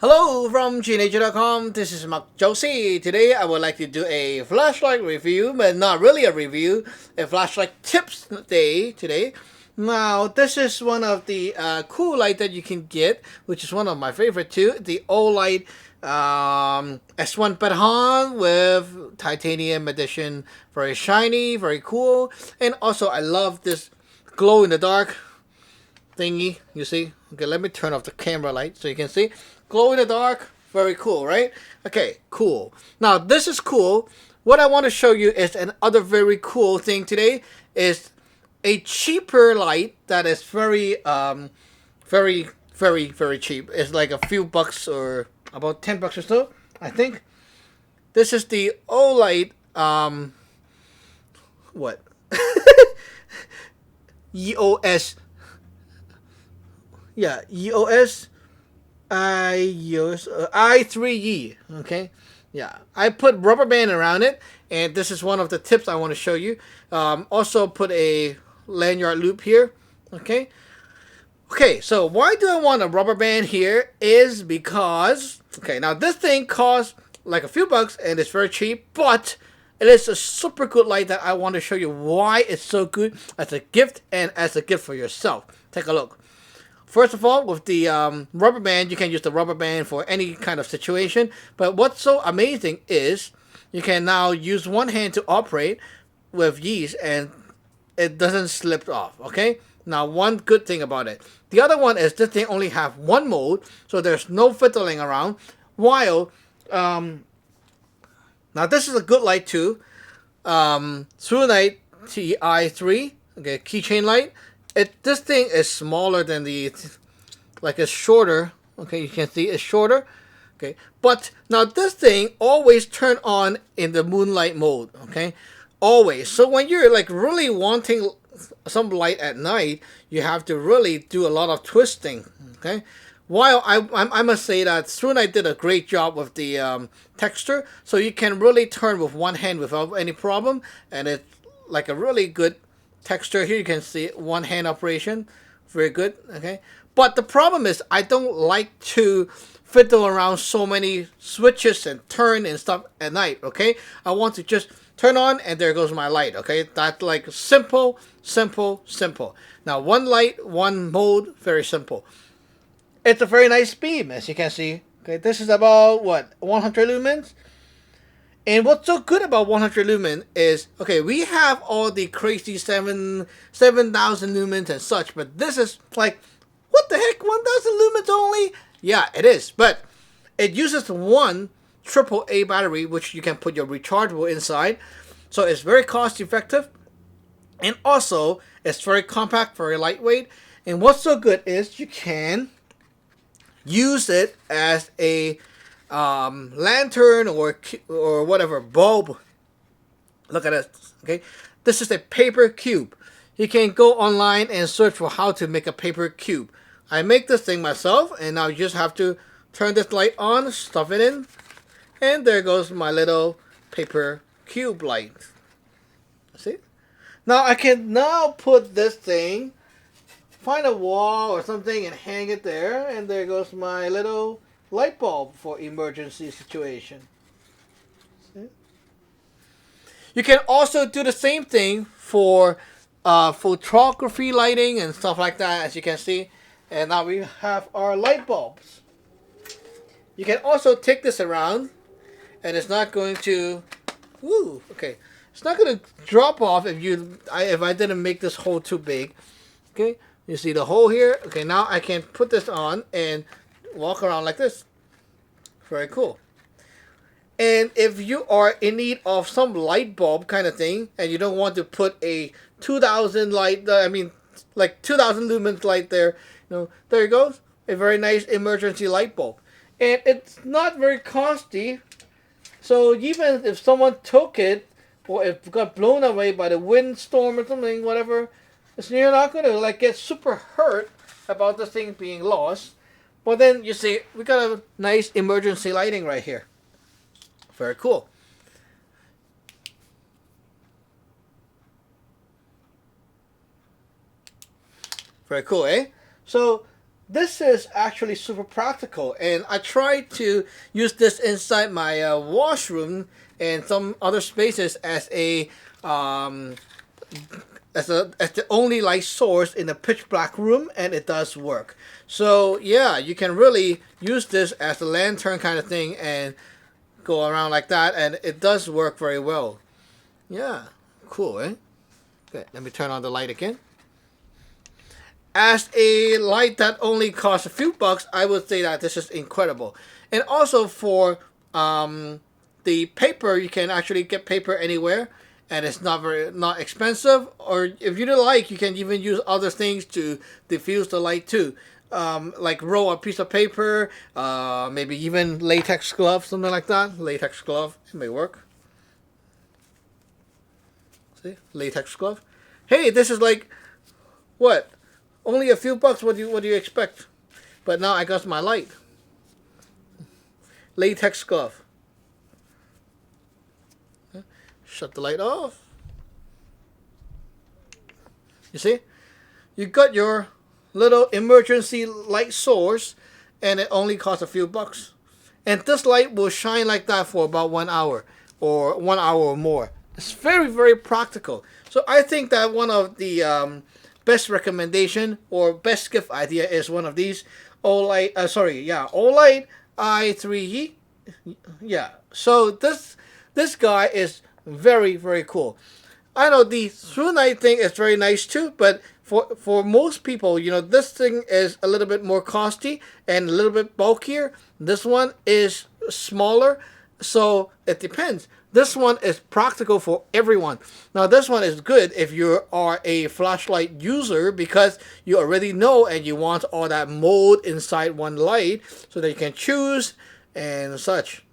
Hello from teenager.com. This is Mark Josie. Today I would like to do a flashlight review, but not really a review, a flashlight tips day today. Now, this is one of the cool light that you can get, which is one of my favorite too, the Olight S1 Baton with titanium edition. Very shiny, very cool. And also I love this glow in the dark thingy, you see. Okay, let me turn off the camera light so you can see. Glow in the dark, very cool, right? Okay, cool. Now this is cool. What I want to show you is another very cool thing today is a cheaper light that is very cheap. It's like a few bucks or about 10 bucks or so, I think. This is the Olight what? EOS. Yeah, EOS i3e. Okay, yeah, I put rubber band around it, and this is one of the tips I want to show you. Also put a lanyard loop here. Okay, so why do I want a rubber band here is because, okay, now this thing costs like a few bucks and it's very cheap, but it is a super good light that I want to show you why it's so good as a gift and as a gift for yourself. Take a look. First of all, with the rubber band, you can use the rubber band for any kind of situation. But what's so amazing is you can now use one hand to operate with ease and it doesn't slip off, okay? Now, one good thing about it. The other one is this thing only have one mode, so there's no fiddling around. While, now this is a good light too. Olight i3e, okay, keychain light. This thing is smaller than the, like it's shorter. Okay, you can see it's shorter. Okay, but now this thing always turn on in the moonlight mode. Okay, always. So when you're like really wanting some light at night, you have to really do a lot of twisting. Okay, while I must say that Olight did a great job with the texture, so you can really turn with one hand without any problem, and it's like a really good texture. Here you can see one hand operation, very good. Okay, but the problem is I don't like to fiddle around so many switches and turn and stuff at night. Okay, I want to just turn on and there goes my light. Okay, that's like simple. Now one light, one mode, very simple. It's a very nice beam, as you can see. Okay, this is about what, 100 lumens. And what's so good about 100 lumen is, okay, we have all the crazy 7,000 lumens and such, but this is like, what the heck, 1,000 lumens only? Yeah, it is, but it uses one AAA battery, which you can put your rechargeable inside, so it's very cost effective, and also it's very compact, very lightweight, and what's so good is you can use it as a lantern or whatever bulb. Look at this. Okay, this is a paper cube. You can go online and search for how to make a paper cube. I make this thing myself, and now you just have to turn this light on, stuff it in, and there goes my little paper cube light. See? Now I can now put this thing, find a wall or something and hang it there, and there goes my little light bulb for emergency situation. See? You can also do the same thing for photography lighting and stuff like that, as you can see. And now we have our light bulbs. You can also take this around, and it's not going to, it's not going to drop off if I didn't make this hole too big. Okay, you see the hole here. Okay, now I can put this on and walk around like this. Very cool. And if you are in need of some light bulb kind of thing, and you don't want to put a 2,000 light, like 2,000 lumens light there, there it goes, a very nice emergency light bulb. And it's not very costly, so even if someone took it, or if it got blown away by the windstorm or something, whatever, you're not going to like get super hurt about the thing being lost. But then you see, we got a nice emergency lighting right here. Very cool. Very cool, eh? So this is actually super practical, and I tried to use this inside my washroom and some other spaces um, as the only light source in a pitch black room, and it does work. So yeah, you can really use this as a lantern kind of thing and go around like that, and it does work very well. Yeah, cool, eh? Okay, let me turn on the light again. As a light that only costs a few bucks, I would say that this is incredible. And also for the paper, you can actually get paper anywhere, and it's not expensive. Or if you don't like, you can even use other things to diffuse the light too. Like roll a piece of paper, maybe even latex glove, something like that. Latex glove, it may work. See, latex glove. Hey, this is like what? Only a few bucks. What do you expect? But now I got my light. Latex glove. Shut the light off. You see? You got your little emergency light source, and it only costs a few bucks. And this light will shine like that for about 1 hour, or 1 hour or more. It's very, very practical. So I think that one of the best recommendation or best gift idea is one of these Olight. Olight i3e. Yeah. So this guy is very, very cool. I know the through night thing is very nice too, but for most people, this thing is a little bit more costly and a little bit bulkier. This one is smaller, so it depends. This one is practical for everyone. Now, this one is good if you are a flashlight user because you already know and you want all that mode inside one light so that you can choose and such.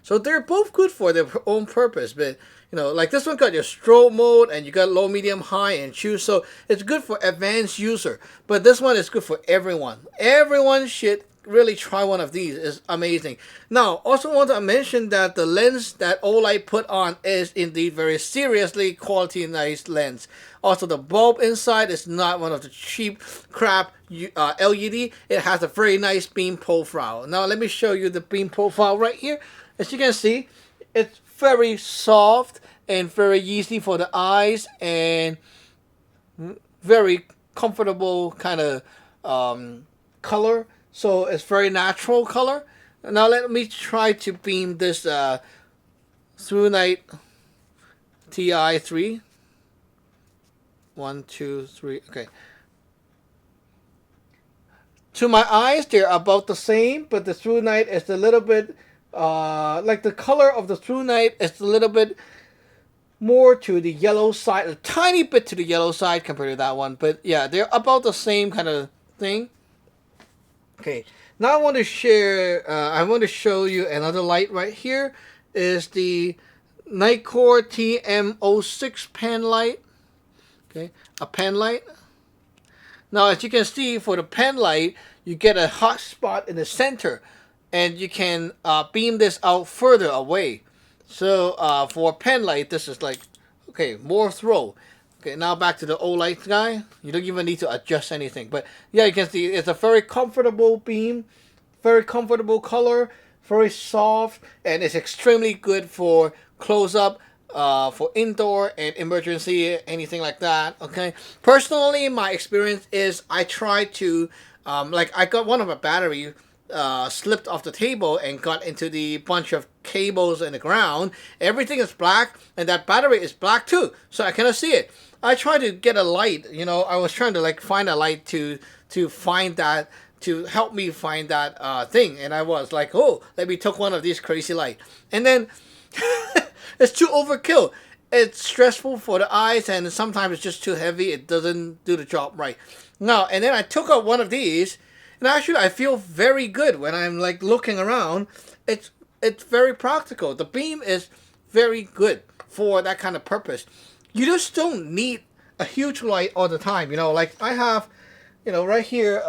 So they're both good for their own purpose, but like this one got your strobe mode and you got low, medium, high, and choose. So it's good for advanced user, but this one is good for everyone. Everyone should really try one of these. It's amazing. Now, also want to mention that the lens that Olight put on is indeed very seriously quality nice lens. Also, the bulb inside is not one of the cheap crap LED. It has a very nice beam profile. Now, let me show you the beam profile right here. As you can see, it's very soft and very easy for the eyes and very comfortable kind of color. So it's very natural color. Now let me try to beam this TrueNight Ti3. 1, 2, 3. Okay. To my eyes, they're about the same, but the TrueNight is a little bit like the color of the TrueNight is a little bit more to the yellow side, a tiny bit to the yellow side compared to that one. But yeah, they're about the same kind of thing. Okay, now I want to share. I want to show you another light right here. Is the Nitecore TM06 pen light. Okay, a pen light. Now, as you can see, for the pen light, you get a hot spot in the center, and you can beam this out further away. So for a pen light, this is like, okay, more throw. Okay, now back to the Olight guy. You don't even need to adjust anything. But yeah, you can see it's a very comfortable beam, very comfortable color, very soft, and it's extremely good for close-up, for indoor and emergency, anything like that. Okay, personally, my experience is I try to, like I got one of my battery slipped off the table and got into the bunch of cables in the ground. Everything is black, and that battery is black too, so I cannot see it. I tried to get a light. I was trying to like find a light to find that, to help me find that thing, and I was like, oh, let me take one of these crazy light, and then it's too overkill. It's stressful for the eyes, and sometimes it's just too heavy. It doesn't do the job right. Now, and then I took out one of these, and actually I feel very good when I'm like looking around. It's very practical. The beam is very good for that kind of purpose. You just don't need a huge light all the time. Like I have, right here,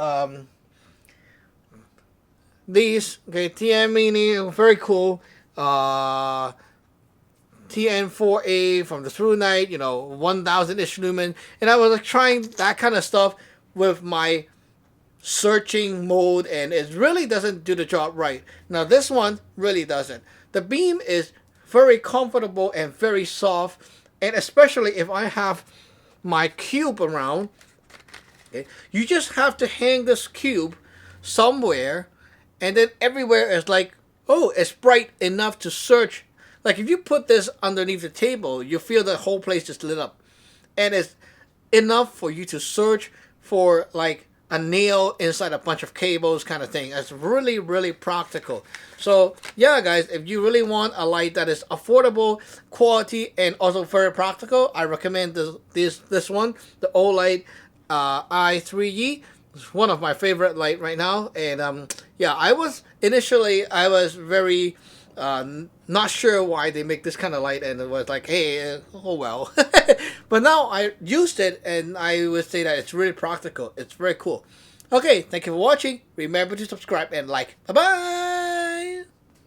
these, okay, TM Mini, very cool. TN4A from the TrueNight, 1000-ish lumen. And I was like trying that kind of stuff with my searching mode, and it really doesn't do the job right. Now this one really doesn't. The beam is very comfortable and very soft, and especially if I have my cube around, okay, you just have to hang this cube somewhere, and then everywhere is like, oh, it's bright enough to search. Like if you put this underneath the table, you feel the whole place just lit up, and it's enough for you to search for like a nail inside a bunch of cables kind of thing. It's really, really practical. So yeah, guys, if you really want a light that is affordable, quality, and also very practical, I recommend this one, the Olight i3e. It's one of my favorite light right now. And yeah, I was very not sure why they make this kind of light, and it was like, hey, oh well. But now I used it, and I would say that it's really practical. It's very cool. Okay, thank you for watching. Remember to subscribe and like. Bye bye.